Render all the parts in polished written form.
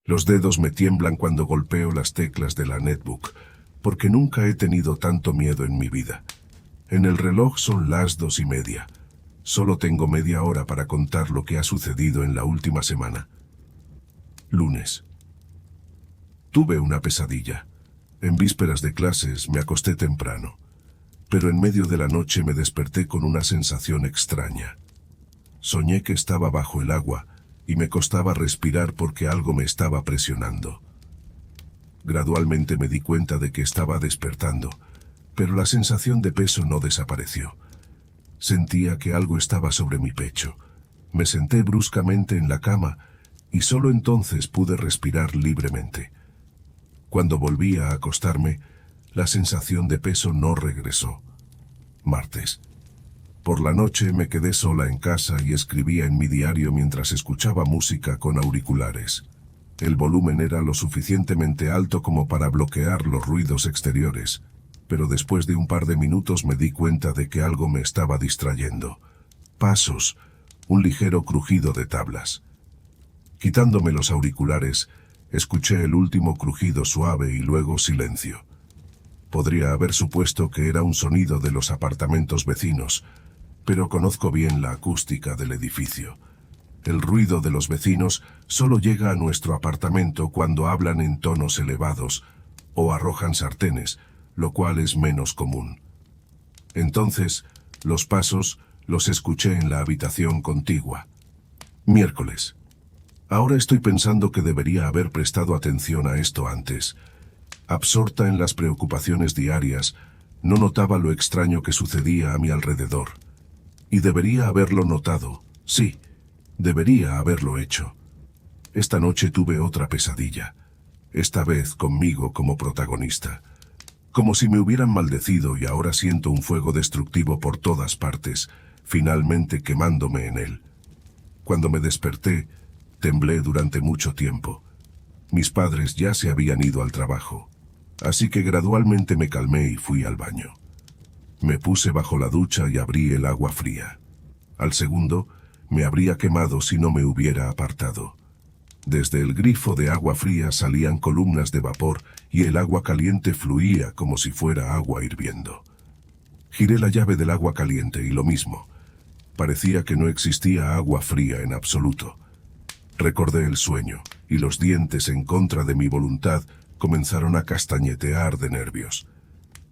Los dedos me tiemblan cuando golpeo las teclas de la netbook, porque nunca he tenido tanto miedo en mi vida. En el reloj son las 2:30. Solo tengo media hora para contar lo que ha sucedido en la última semana. Lunes. Tuve una pesadilla. En vísperas de clases me acosté temprano, pero en medio de la noche me desperté con una sensación extraña. Soñé que estaba bajo el agua y me costaba respirar porque algo me estaba presionando. Gradualmente me di cuenta de que estaba despertando, pero la sensación de peso no desapareció. Sentía que algo estaba sobre mi pecho. Me senté bruscamente en la cama y solo entonces pude respirar libremente. Cuando volví a acostarme, la sensación de peso no regresó. Martes. Por la noche me quedé sola en casa y escribía en mi diario mientras escuchaba música con auriculares. El volumen era lo suficientemente alto como para bloquear los ruidos exteriores, pero después de un par de minutos me di cuenta de que algo me estaba distrayendo. Pasos, un ligero crujido de tablas. Quitándome los auriculares, escuché el último crujido suave y luego silencio. Podría haber supuesto que era un sonido de los apartamentos vecinos, pero conozco bien la acústica del edificio. El ruido de los vecinos solo llega a nuestro apartamento cuando hablan en tonos elevados o arrojan sartenes, lo cual es menos común. Entonces, los pasos los escuché en la habitación contigua. Miércoles. Ahora estoy pensando que debería haber prestado atención a esto antes. Absorta en las preocupaciones diarias, no notaba lo extraño que sucedía a mi alrededor. Y debería haberlo notado, sí, debería haberlo hecho. Esta noche tuve otra pesadilla, esta vez conmigo como protagonista. Como si me hubieran maldecido y ahora siento un fuego destructivo por todas partes, finalmente quemándome en él. Cuando me desperté, temblé durante mucho tiempo. Mis padres ya se habían ido al trabajo, así que gradualmente me calmé y fui al baño. Me puse bajo la ducha y abrí el agua fría. Al segundo, me habría quemado si no me hubiera apartado. Desde el grifo de agua fría salían columnas de vapor y el agua caliente fluía como si fuera agua hirviendo. Giré la llave del agua caliente y lo mismo. Parecía que no existía agua fría en absoluto. Recordé el sueño y los dientes en contra de mi voluntad comenzaron a castañetear de nervios.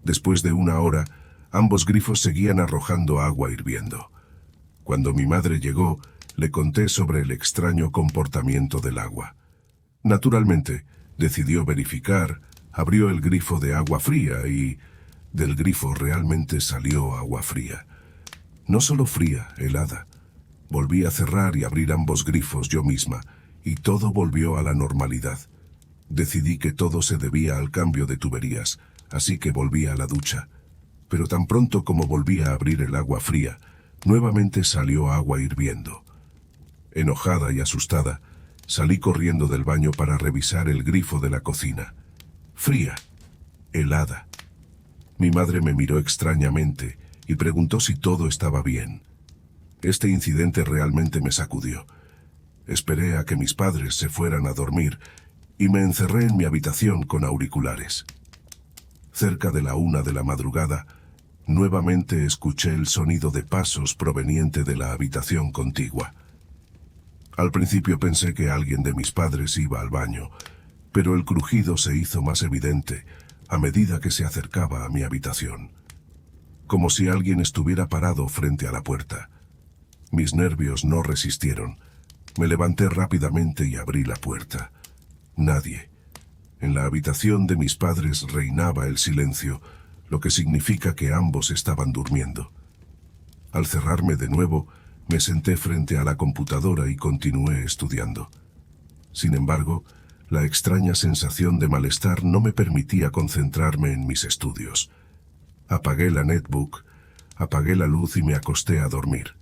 Después de una hora, ambos grifos seguían arrojando agua hirviendo. Cuando mi madre llegó, le conté sobre el extraño comportamiento del agua. Naturalmente, decidió verificar, abrió el grifo de agua fría y del grifo realmente salió agua fría. No solo fría, helada. Volví a cerrar y abrir ambos grifos yo misma, y todo volvió a la normalidad. Decidí que todo se debía al cambio de tuberías, así que volví a la ducha. Pero tan pronto como volví a abrir el agua fría, nuevamente salió agua hirviendo. Enojada y asustada, salí corriendo del baño para revisar el grifo de la cocina. Fría, helada. Mi madre me miró extrañamente y preguntó si todo estaba bien. Este incidente realmente me sacudió. Esperé a que mis padres se fueran a dormir y me encerré en mi habitación con auriculares. Cerca de la 1 de la madrugada, nuevamente escuché el sonido de pasos proveniente de la habitación contigua. Al principio pensé que alguien de mis padres iba al baño, pero el crujido se hizo más evidente a medida que se acercaba a mi habitación. Como si alguien estuviera parado frente a la puerta. Mis nervios no resistieron. Me levanté rápidamente y abrí la puerta. Nadie. En la habitación de mis padres reinaba el silencio, lo que significa que ambos estaban durmiendo. Al cerrarme de nuevo, me senté frente a la computadora y continué estudiando. Sin embargo, la extraña sensación de malestar no me permitía concentrarme en mis estudios. Apagué la netbook, apagué la luz y me acosté a dormir.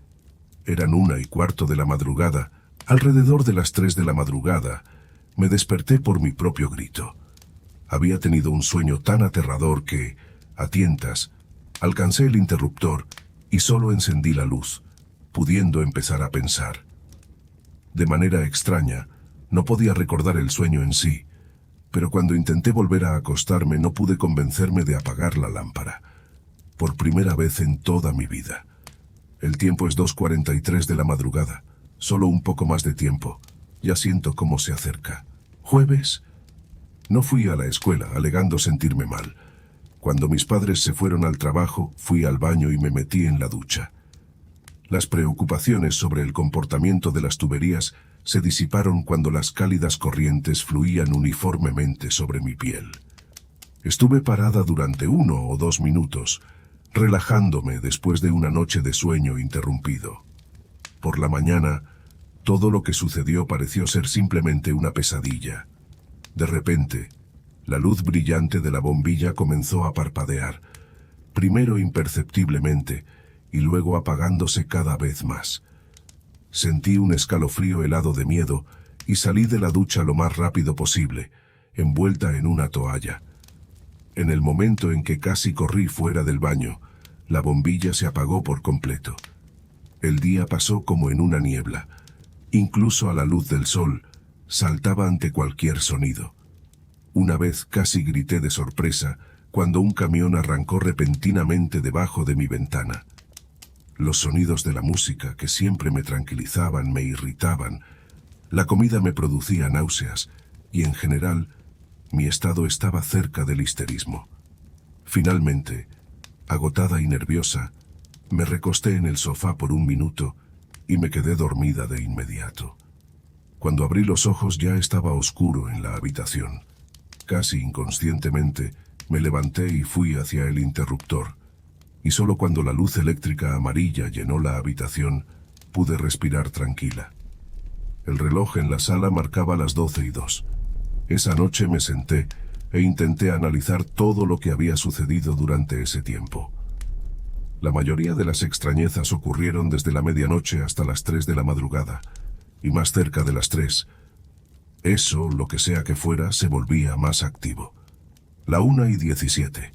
Eran 1:15 de la madrugada. Alrededor de las 3 de la madrugada, me desperté por mi propio grito. Había tenido un sueño tan aterrador que, a tientas, alcancé el interruptor y solo encendí la luz, pudiendo empezar a pensar. De manera extraña, No podía recordar el sueño en sí, pero cuando intenté volver a acostarme no pude convencerme de apagar la lámpara. Por primera vez en toda mi vida. El tiempo es 2:43 de la madrugada. Solo un poco más de tiempo. Ya siento cómo se acerca. ¿Jueves? No fui a la escuela, alegando sentirme mal. Cuando mis padres se fueron al trabajo, fui al baño y me metí en la ducha. Las preocupaciones sobre el comportamiento de las tuberías se disiparon cuando las cálidas corrientes fluían uniformemente sobre mi piel. Estuve parada durante 1 o 2 minutos, relajándome después de una noche de sueño interrumpido. Por la mañana, todo lo que sucedió pareció ser simplemente una pesadilla. De repente, la luz brillante de la bombilla comenzó a parpadear, primero imperceptiblemente y luego apagándose cada vez más. Sentí un escalofrío helado de miedo y salí de la ducha lo más rápido posible, envuelta en una toalla. En el momento en que casi corrí fuera del baño, la bombilla se apagó por completo. El día pasó como en una niebla. Incluso a la luz del sol, saltaba ante cualquier sonido. Una vez casi grité de sorpresa cuando un camión arrancó repentinamente debajo de mi ventana. Los sonidos de la música, que siempre me tranquilizaban, me irritaban. La comida me producía náuseas y, en general, mi estado estaba cerca del histerismo. Finalmente, agotada y nerviosa, me recosté en el sofá por 1 minuto y me quedé dormida de inmediato. Cuando abrí los ojos ya estaba oscuro en la habitación. Casi inconscientemente, me levanté y fui hacia el interruptor, y solo cuando la luz eléctrica amarilla llenó la habitación, pude respirar tranquila. El reloj en la sala marcaba las 12:02. Esa noche me senté e intenté analizar todo lo que había sucedido durante ese tiempo. La mayoría de las extrañezas ocurrieron desde la medianoche hasta las 3 de la madrugada, y más cerca de las 3. Eso, lo que sea que fuera, se volvía más activo. La 1:17.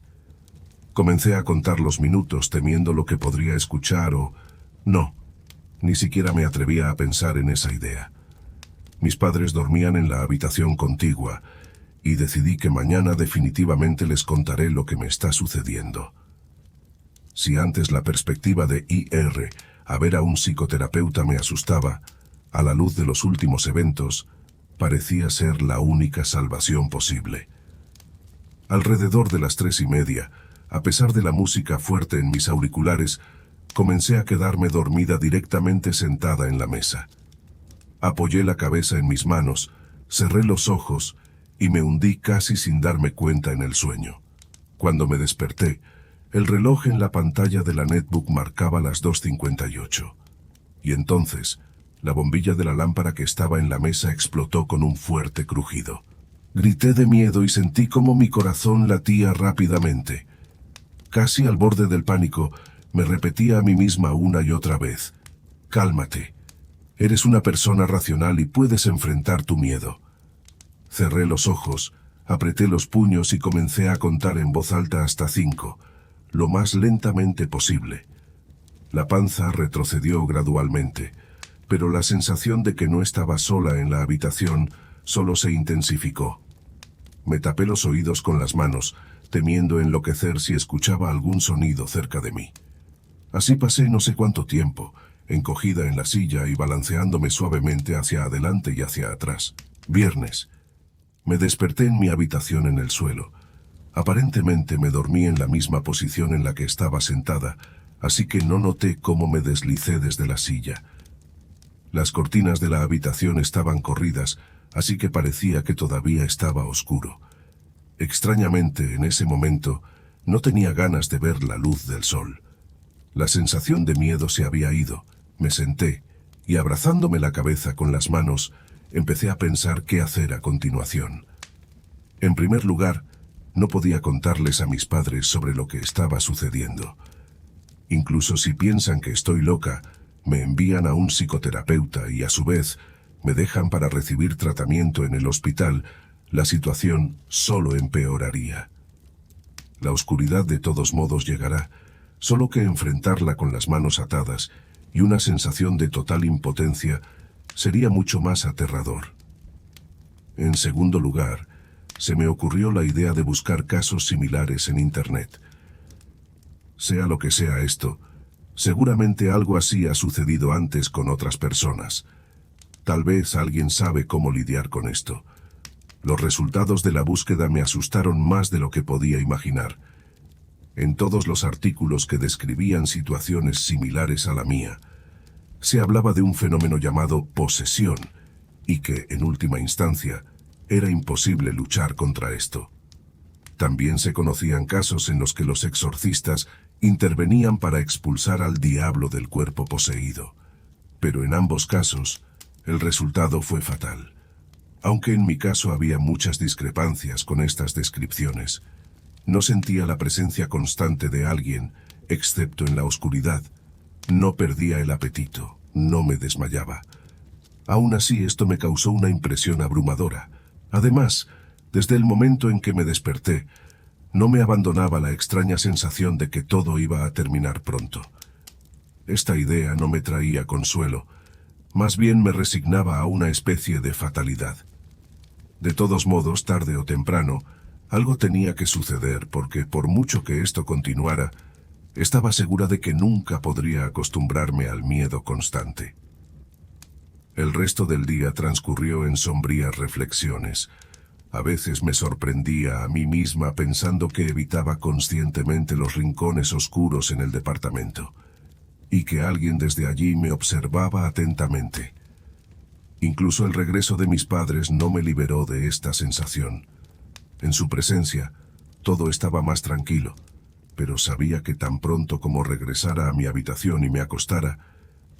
Comencé a contar los minutos temiendo lo que podría escuchar o... No, ni siquiera me atrevía a pensar en esa idea. Mis padres dormían en la habitación contigua y decidí que mañana definitivamente les contaré lo que me está sucediendo. Si antes la perspectiva de ir a ver a un psicoterapeuta me asustaba, a la luz de los últimos eventos, parecía ser la única salvación posible. Alrededor de las 3:30, a pesar de la música fuerte en mis auriculares, comencé a quedarme dormida directamente sentada en la mesa. Apoyé la cabeza en mis manos, cerré los ojos y me hundí casi sin darme cuenta en el sueño. Cuando me desperté, el reloj en la pantalla de la netbook marcaba las 2:58. Y entonces, la bombilla de la lámpara que estaba en la mesa explotó con un fuerte crujido. Grité de miedo y sentí como mi corazón latía rápidamente. Casi al borde del pánico, me repetía a mí misma una y otra vez: «Cálmate. Eres una persona racional y puedes enfrentar tu miedo». Cerré los ojos, apreté los puños y comencé a contar en voz alta hasta 5, lo más lentamente posible. La panza retrocedió gradualmente, pero la sensación de que no estaba sola en la habitación solo se intensificó. Me tapé los oídos con las manos, temiendo enloquecer si escuchaba algún sonido cerca de mí. Así pasé no sé cuánto tiempo, encogida en la silla y balanceándome suavemente hacia adelante y hacia atrás. Viernes. Me desperté en mi habitación en el suelo. Aparentemente me dormí en la misma posición en la que estaba sentada, así que no noté cómo me deslicé desde la silla. Las cortinas de la habitación estaban corridas, así que parecía que todavía estaba oscuro. Extrañamente, en ese momento, no tenía ganas de ver la luz del sol. La sensación de miedo se había ido. Me senté y, abrazándome la cabeza con las manos, empecé a pensar qué hacer a continuación. En primer lugar, no podía contarles a mis padres sobre lo que estaba sucediendo. Incluso si piensan que estoy loca, me envían a un psicoterapeuta y, a su vez, me dejan para recibir tratamiento en el hospital. La situación solo empeoraría. La oscuridad de todos modos llegará, solo que enfrentarla con las manos atadas y una sensación de total impotencia sería mucho más aterrador. En segundo lugar, se me ocurrió la idea de buscar casos similares en Internet. Sea lo que sea esto, seguramente algo así ha sucedido antes con otras personas. Tal vez alguien sabe cómo lidiar con esto. Los resultados de la búsqueda me asustaron más de lo que podía imaginar. En todos los artículos que describían situaciones similares a la mía, se hablaba de un fenómeno llamado posesión, y que, en última instancia, era imposible luchar contra esto. También se conocían casos en los que los exorcistas intervenían para expulsar al diablo del cuerpo poseído. Pero en ambos casos, el resultado fue fatal. Aunque en mi caso había muchas discrepancias con estas descripciones, no sentía la presencia constante de alguien, excepto en la oscuridad. No perdía el apetito, no me desmayaba. Aún así, esto me causó una impresión abrumadora. Además, desde el momento en que me desperté, no me abandonaba la extraña sensación de que todo iba a terminar pronto. Esta idea no me traía consuelo, más bien me resignaba a una especie de fatalidad. De todos modos, tarde o temprano, algo tenía que suceder porque, por mucho que esto continuara, estaba segura de que nunca podría acostumbrarme al miedo constante. El resto del día transcurrió en sombrías reflexiones. A veces me sorprendía a mí misma pensando que evitaba conscientemente los rincones oscuros en el departamento, y que alguien desde allí me observaba atentamente. Incluso el regreso de mis padres no me liberó de esta sensación. En su presencia, todo estaba más tranquilo, pero sabía que tan pronto como regresara a mi habitación y me acostara,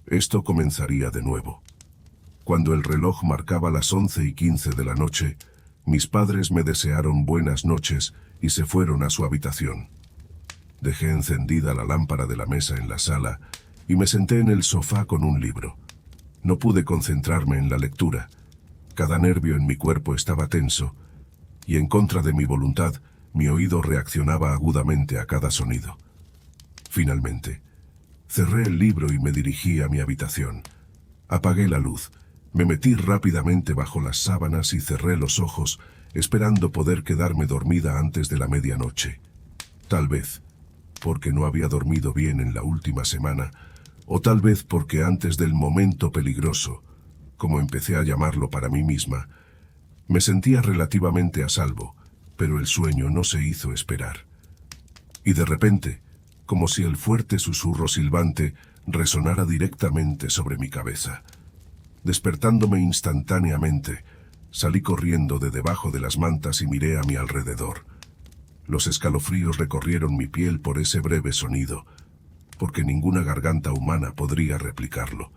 esto comenzaría de nuevo. Cuando el reloj marcaba las 11:15 de la noche, mis padres me desearon buenas noches y se fueron a su habitación. Dejé encendida la lámpara de la mesa en la sala y me senté en el sofá con un libro. No pude concentrarme en la lectura. Cada nervio en mi cuerpo estaba tenso, y en contra de mi voluntad, mi oído reaccionaba agudamente a cada sonido. Finalmente, cerré el libro y me dirigí a mi habitación. Apagué la luz, me metí rápidamente bajo las sábanas y cerré los ojos, esperando poder quedarme dormida antes de la medianoche. Tal vez porque no había dormido bien en la última semana, o tal vez porque antes del momento peligroso, como empecé a llamarlo para mí misma, me sentía relativamente a salvo, pero el sueño no se hizo esperar. Y de repente, como si el fuerte susurro silbante resonara directamente sobre mi cabeza. Despertándome instantáneamente, salí corriendo de debajo de las mantas y miré a mi alrededor. Los escalofríos recorrieron mi piel por ese breve sonido, porque ninguna garganta humana podría replicarlo.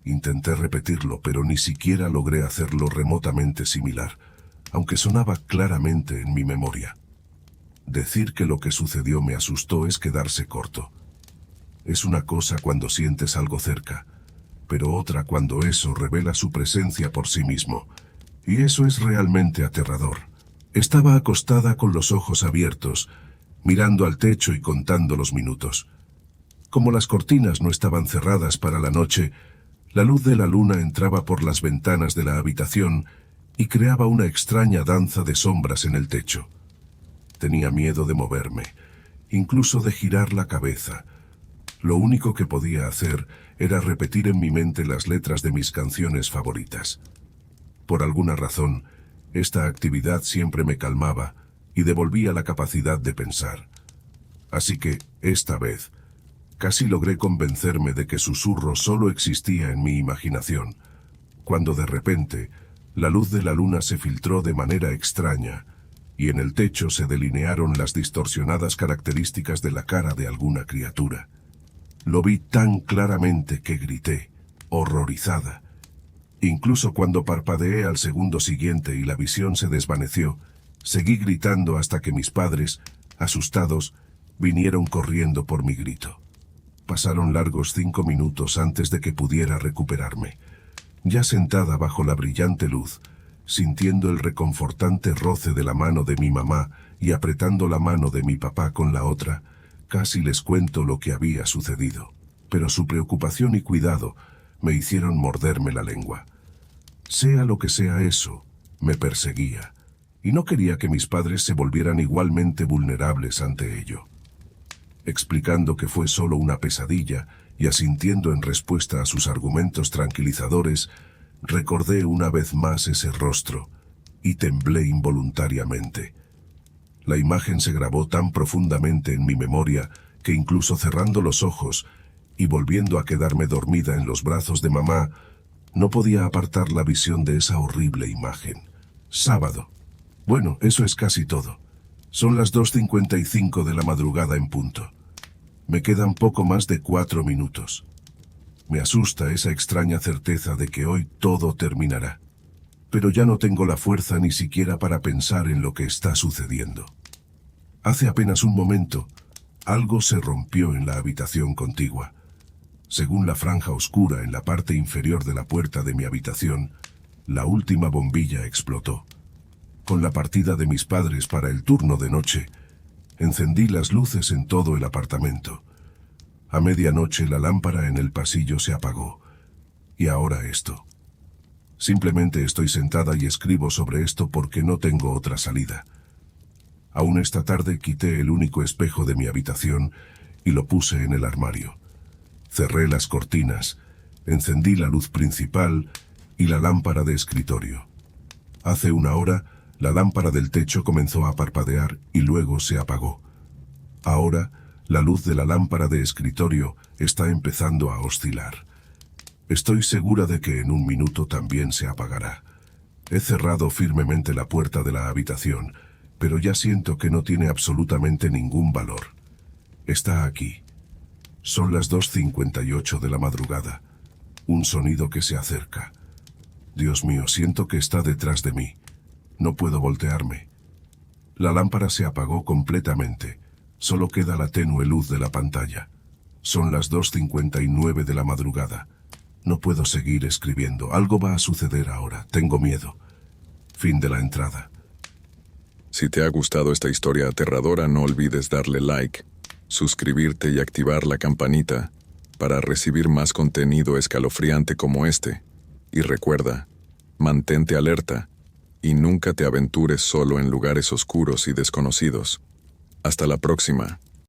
Intenté repetirlo, pero ni siquiera logré hacerlo remotamente similar, aunque sonaba claramente en mi memoria. Decir que lo que sucedió me asustó es quedarse corto. Es una cosa cuando sientes algo cerca, pero otra cuando eso revela su presencia por sí mismo, y eso es realmente aterrador. Estaba acostada con los ojos abiertos, mirando al techo y contando los minutos. Como las cortinas no estaban cerradas para la noche, la luz de la luna entraba por las ventanas de la habitación y creaba una extraña danza de sombras en el techo. Tenía miedo de moverme, incluso de girar la cabeza. Lo único que podía hacer era repetir en mi mente las letras de mis canciones favoritas. Por alguna razón, esta actividad siempre me calmaba y devolvía la capacidad de pensar. Así que, esta vez, casi logré convencerme de que susurro solo existía en mi imaginación, cuando de repente la luz de la luna se filtró de manera extraña y en el techo se delinearon las distorsionadas características de la cara de alguna criatura. Lo vi tan claramente que grité, horrorizada. Incluso cuando parpadeé al segundo siguiente y la visión se desvaneció, seguí gritando hasta que mis padres, asustados, vinieron corriendo por mi grito. Pasaron largos 5 minutos antes de que pudiera recuperarme. Ya sentada bajo la brillante luz, sintiendo el reconfortante roce de la mano de mi mamá y apretando la mano de mi papá con la otra, casi les cuento lo que había sucedido. Pero su preocupación y cuidado me hicieron morderme la lengua. Sea lo que sea eso, Me perseguía, y no quería que mis padres se volvieran igualmente vulnerables ante ello. Explicando que fue solo una pesadilla y asintiendo en respuesta a sus argumentos tranquilizadores, recordé una vez más ese rostro y temblé involuntariamente. La imagen se grabó tan profundamente en mi memoria que incluso cerrando los ojos y volviendo a quedarme dormida en los brazos de mamá, no podía apartar la visión de esa horrible imagen. Sábado. Bueno, eso es casi todo. Son las 2:55 de la madrugada en punto. Me quedan poco más de 4 minutos. Me asusta esa extraña certeza de que hoy todo terminará. Pero ya no tengo la fuerza ni siquiera para pensar en lo que está sucediendo. Hace apenas un momento, algo se rompió en la habitación contigua. Según la franja oscura en la parte inferior de la puerta de mi habitación, la última bombilla explotó. Con la partida de mis padres para el turno de noche, encendí las luces en todo el apartamento. A medianoche la lámpara en el pasillo se apagó. Y ahora esto. Simplemente estoy sentada y escribo sobre esto porque no tengo otra salida. Aún esta tarde quité el único espejo de mi habitación y lo puse en el armario. Cerré las cortinas, encendí la luz principal y la lámpara de escritorio. Hace una hora, la lámpara del techo comenzó a parpadear y luego se apagó. Ahora, la luz de la lámpara de escritorio está empezando a oscilar. Estoy segura de que en un minuto también se apagará. He cerrado firmemente la puerta de la habitación, pero ya siento que no tiene absolutamente ningún valor. Está aquí. Son las 2:58 de la madrugada. Un sonido que se acerca. Dios mío, siento que está detrás de mí. No puedo voltearme. La lámpara se apagó completamente. Solo queda la tenue luz de la pantalla. Son las 2:59 de la madrugada. No puedo seguir escribiendo. Algo va a suceder ahora. Tengo miedo. Fin de la entrada. Si te ha gustado esta historia aterradora, no olvides darle like, suscribirte y activar la campanita para recibir más contenido escalofriante como este. Y recuerda, mantente alerta y nunca te aventures solo en lugares oscuros y desconocidos. Hasta la próxima.